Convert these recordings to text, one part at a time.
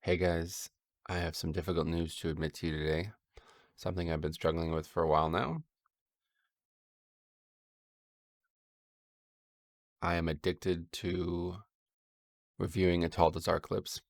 Hey guys, I have some difficult news to admit to you today. Something I've been struggling with for a while now. I am addicted to reviewing Atalda's art clips.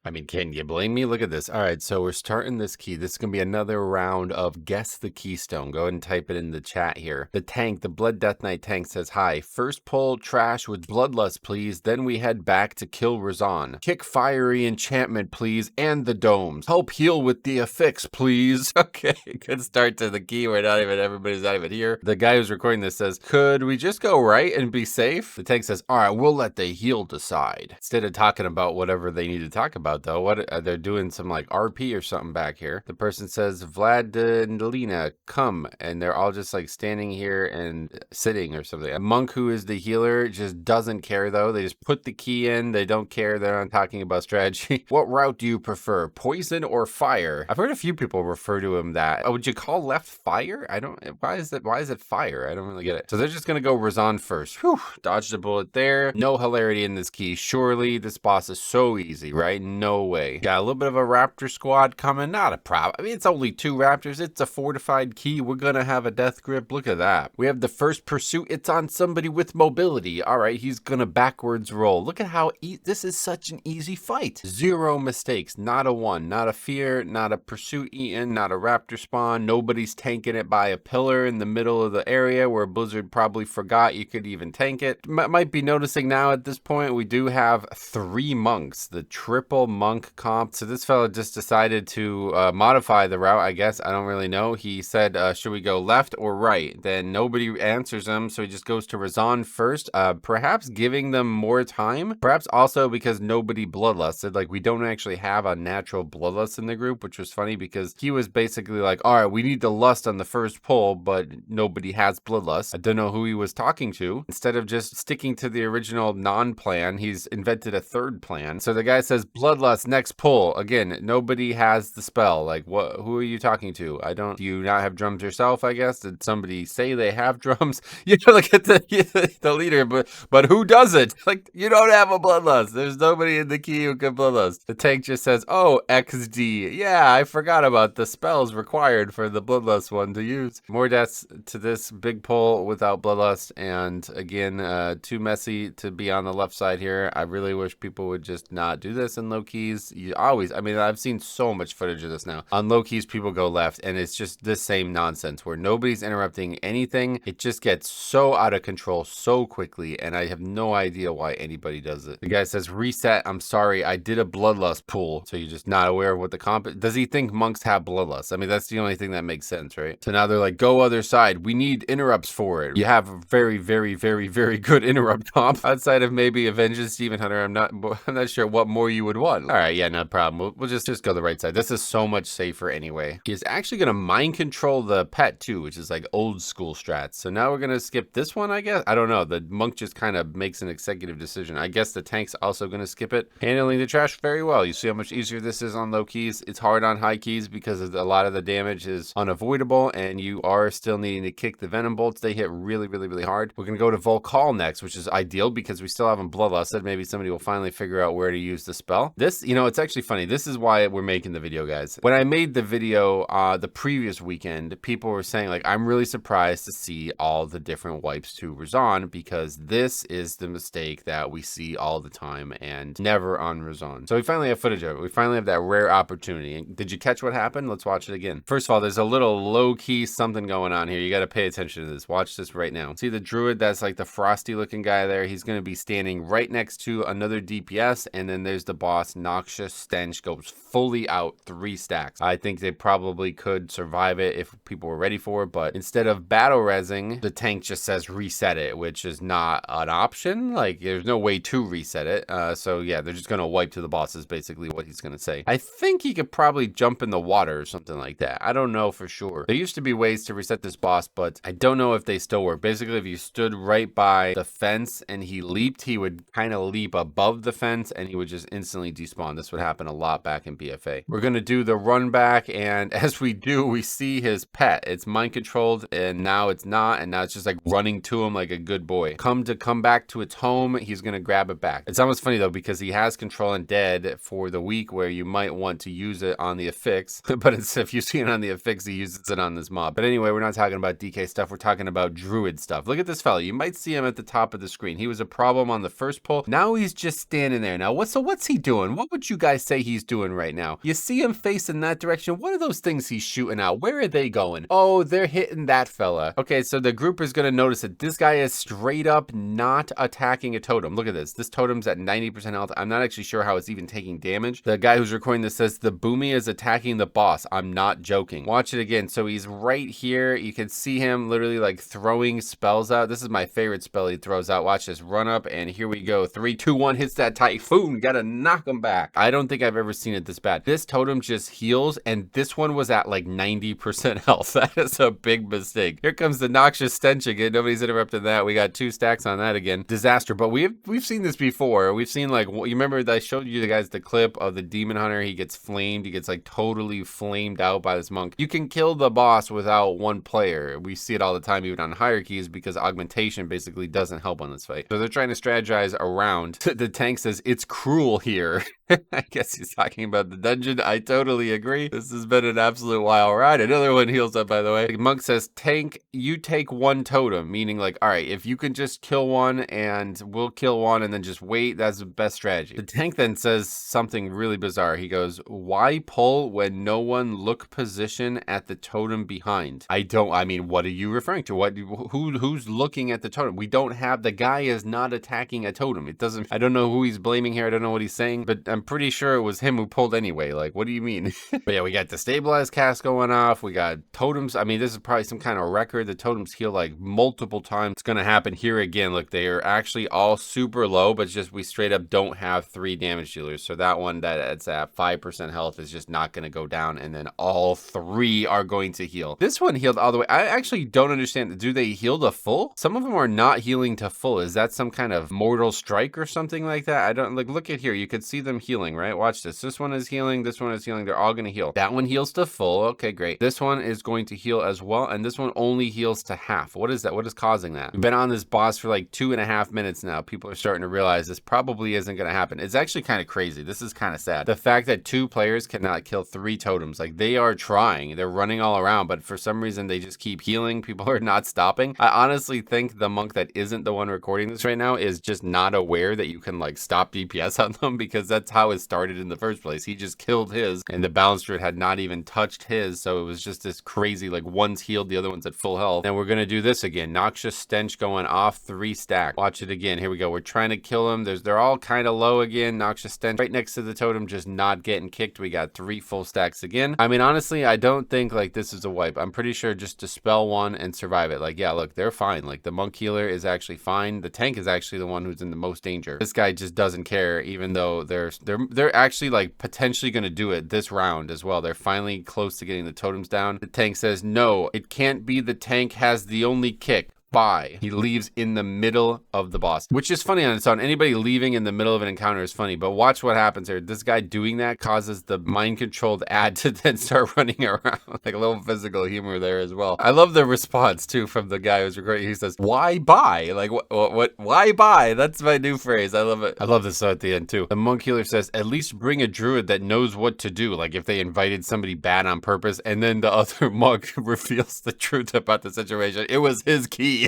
I mean, can you blame me? Look at this. All right, so we're starting this key. This is going to be another round of Guess the Keystone. Go ahead and type it in the chat here. The tank, the Blood Death Knight tank says, hi, first pull trash with Bloodlust, please. Then we head back to kill Razan. Kick fiery enchantment, please, and the domes. Help heal with the affix, please. Okay, good start to the key. Everybody's not even here. The guy who's recording this says, could we just go right and be safe? The tank says, all right, we'll let the heal decide. Instead of talking about whatever they need to talk about, though, what they're doing some like RP or something back here. The person says, Vlad and Lena, come, and they're all just like standing here and sitting or something. A monk who is the healer just doesn't care though. They just put the key in. They don't care. They're not talking about strategy. What route do you prefer, poison or fire? I've heard a few people refer to him that. Oh, would you call left fire? I don't. Why is it fire? I don't really get it. So they're just gonna go Razan first. Whew, dodged a bullet there. No hilarity in this key. Surely this boss is so easy, right? No way. Got a little bit of a raptor squad coming. Not a problem. I mean, it's only 2 raptors. It's a fortified key. We're gonna have a death grip. Look at that. We have the first pursuit. It's on somebody with mobility. All right, he's gonna backwards roll. Look at how this is such an easy fight. 0 mistakes. Not a 1. Not a fear. Not a pursuit eaten. Not a raptor spawn. Nobody's tanking it by a pillar in the middle of the area where Blizzard probably forgot you could even tank it. Might be noticing now at this point we do have 3 monks. The triple monk comp. So this fella just decided to modify the route, I guess. I don't really know. He said, should we go left or right? Then nobody answers him, so he just goes to Razan first, perhaps giving them more time. Perhaps also because nobody bloodlusted. Like, we don't actually have a natural bloodlust in the group, which was funny because he was basically like, all right, we need the lust on the first pull, but nobody has bloodlust. I don't know who he was talking to. Instead of just sticking to the original non-plan, he's invented a third plan. So the guy says, bloodlust, next pull. Again, nobody has the spell. Like, what? Who are you talking to? Do you not have drums yourself, I guess? Did somebody say they have drums? You know, look at the leader, but who does it? Like, you don't have a bloodlust. There's nobody in the key who can bloodlust. The tank just says, oh, XD. Yeah, I forgot about the spells required for the bloodlust one to use. More deaths to this big pull without bloodlust, and again, too messy to be on the left side here. I really wish people would just not do this in low keys. I mean, I've seen so much footage of this now. On low keys, people go left, and it's just the same nonsense where nobody's interrupting anything. It just gets so out of control so quickly, and I have no idea why anybody does it. The guy says, reset, I'm sorry, I did a bloodlust pull. So you're just not aware of what the comp is. Does he think monks have bloodlust? I mean, that's the only thing that makes sense, right? So now they're like, go other side. We need interrupts for it. You have a very, very, very, very good interrupt comp outside of maybe Avengers Steven Hunter. I'm not sure what more you would want. All right, yeah, no problem. We'll just go the right side. This is so much safer anyway. He's actually gonna mind control the pet too, which is like old school strats. So now we're gonna skip this one, I guess. I don't know. The monk just kind of makes an executive decision. I guess the tank's also gonna skip it. Handling the trash very well. You see how much easier this is on low keys. It's hard on high keys because a lot of the damage is unavoidable, and you are still needing to kick the venom bolts. They hit really, really, really hard. We're gonna go to Volcall next, which is ideal because we still haven't bloodlusted. Maybe somebody will finally figure out where to use the spell. This, you know, it's actually funny. This is why we're making the video, guys. When I made the video the previous weekend, people were saying, like, I'm really surprised to see all the different wipes to Razan because this is the mistake that we see all the time and never on Razan. So we finally have footage of it. We finally have that rare opportunity. Did you catch what happened? Let's watch it again. First of all, there's a little low-key something going on here. You got to pay attention to this. Watch this right now. See the druid? That's like the frosty looking guy there. He's going to be standing right next to another DPS, and then there's the boss. Noxious Stench goes fully out, 3 stacks. I think they probably could survive it if people were ready for it, but instead of battle resing, the tank just says reset it, which is not an option. Like, there's no way to reset it. So yeah, they're just gonna wipe to the boss is basically what he's gonna say. I think he could probably jump in the water or something like that. I don't know for sure. There used to be ways to reset this boss, but I don't know if they still work. Basically, if you stood right by the fence and he leaped, he would kind of leap above the fence and he would just instantly spawn. This would happen a lot back in BFA. We're going to do the run back, and as we do, we see his pet. It's mind controlled, and now it's not, and now it's just like running to him like a good boy. Come back to its home, he's going to grab it back. It's almost funny though, because he has control undead for the week where you might want to use it on the affix, but it's, if you see it on the affix, he uses it on this mob. But anyway, we're not talking about DK stuff, we're talking about druid stuff. Look at this fella. You might see him at the top of the screen. He was a problem on the first pull. Now he's just standing there. Now what's he doing? What would you guys say he's doing right now? You see him facing that direction. What are those things he's shooting out? Where are they going? Oh, they're hitting that fella. Okay, so the group is going to notice that this guy is straight up not attacking a totem. Look at this. This totem's at 90% health. I'm not actually sure how it's even taking damage. The guy who's recording this says the boomy is attacking the boss. I'm not joking. Watch it again. So he's right here. You can see him literally like throwing spells out. This is my favorite spell he throws out. Watch this. Run up, and here we go. 3, 2, 1. Hits that typhoon. Gotta knock him back. I don't think I've ever seen it this bad. This totem just heals, and this one was at like 90% health. That is a big mistake. Here comes the noxious stench again. Nobody's interrupted that. We got 2 stacks on that again. Disaster. But we've seen this before. We've seen, like, you remember that I showed you guys the clip of the demon hunter. He gets flamed. He gets like totally flamed out by this monk. You can kill the boss without one player. We see it all the time, even on hierarchies, because augmentation basically doesn't help on this fight. So they're trying to strategize around. The tank says it's cruel here. I guess he's talking about the dungeon. I totally agree. This has been an absolute wild ride. Another one heals up, by the way. The monk says, tank, you take 1 totem, meaning like, all right, if you can just kill 1 and we'll kill 1 and then just wait, that's the best strategy. The tank then says something really bizarre. He goes, why pull when no one look position at the totem behind? I mean, what are you referring to? Who's looking at the totem? We don't have, the guy is not attacking a totem. It doesn't, I don't know who he's blaming here. I don't know what he's saying, but I'm pretty sure it was him who pulled anyway. Like, what do you mean? But yeah, we got the stabilized cast going off. We got totems. I mean, this is probably some kind of record. The totems heal like multiple times. It's going to happen here again. Look, they are actually all super low, but just we straight up don't have 3 damage dealers. So that one that's at 5% health is just not going to go down. And then all 3 are going to heal. This one healed all the way. I actually don't understand. Do they heal to full? Some of them are not healing to full. Is that some kind of mortal strike or something like that? I don't, like, look at here. You could see them healing, right? Watch this. This one is healing. This one is healing. They're all going to heal. That one heals to full. Okay, great. This one is going to heal as well. And this one only heals to half. What is that? What is causing that? We've been on this boss for like 2.5 minutes now. People are starting to realize this probably isn't going to happen. It's actually kind of crazy. This is kind of sad. The fact that 2 players cannot kill 3 totems. Like, they are trying. They're running all around, but for some reason they just keep healing. People are not stopping. I honestly think the monk that isn't the one recording this right now is just not aware that you can like stop DPS on them, because that's how it started in the first place. He just killed his, and the balance druid had not even touched his, so it was just this crazy, like, one's healed, the other one's at full health. And we're gonna do this again. Noxious stench going off 3 stack. Watch it again. Here we go. We're trying to kill him. They're all kind of low again. Noxious stench right next to the totem, just not getting kicked. We got 3 full stacks again. I mean, honestly, I don't think like this is a wipe. I'm pretty sure just dispel 1 and survive it. Like, yeah, look, they're fine. Like, the monk healer is actually fine. The tank is actually the one who's in the most danger. This guy just doesn't care, even though they're actually like potentially going to do it this round as well. They're finally close to getting the totems down. The tank says, no, it can't be. The tank has the only kick. Bye. He leaves in the middle of the boss, which is funny on its own. Anybody leaving in the middle of an encounter is funny, but watch what happens here. This guy doing that causes the mind-controlled ad to then start running around. Like a little physical humor there as well. I love the response too from the guy who's recording. He says, why buy? Like, what, why buy? That's my new phrase. I love it. I love this at the end too. The monk healer says, at least bring a druid that knows what to do. Like if they invited somebody bad on purpose, and then the other monk reveals the truth about the situation. It was his key.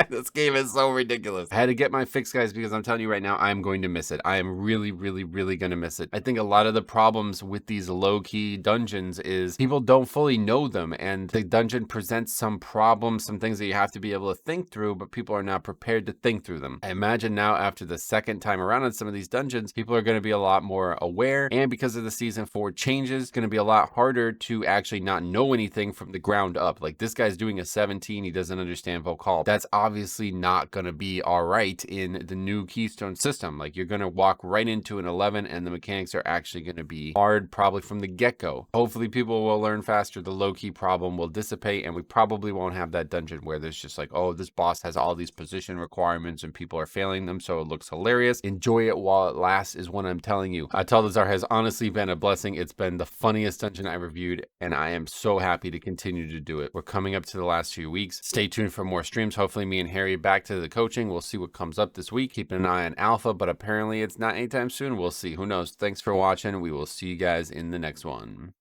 This game is so ridiculous. I had to get my fix, guys, because I'm telling you right now, I'm going to miss it. I am really, really, really going to miss it. I think a lot of the problems with these low-key dungeons is people don't fully know them, and the dungeon presents some problems, some things that you have to be able to think through, but people are not prepared to think through them. I imagine now after the second time around on some of these dungeons, people are going to be a lot more aware, and because of the Season 4 changes, it's going to be a lot harder to actually not know anything from the ground up. Like this guy's doing a 17, he doesn't understand Vocal. That's obviously not going to be all right in the new Keystone system. Like, you're going to walk right into an 11 and the mechanics are actually going to be hard probably from the get-go. Hopefully people will learn faster, the low-key problem will dissipate, and we probably won't have that dungeon where there's just like, oh, this boss has all these position requirements and people are failing them, so it looks hilarious. Enjoy it while it lasts is what I'm telling you. Tal'Dazar has honestly been a blessing. It's been the funniest dungeon I reviewed, and I am so happy to continue to do it. We're coming up to the last few weeks. Stay tuned for more streams. Hopefully me and Harry back to the coaching. We'll see what comes up this week. Keeping an eye on Alpha, but apparently it's not anytime soon. We'll see. Who knows? Thanks for watching. We will see you guys in the next one.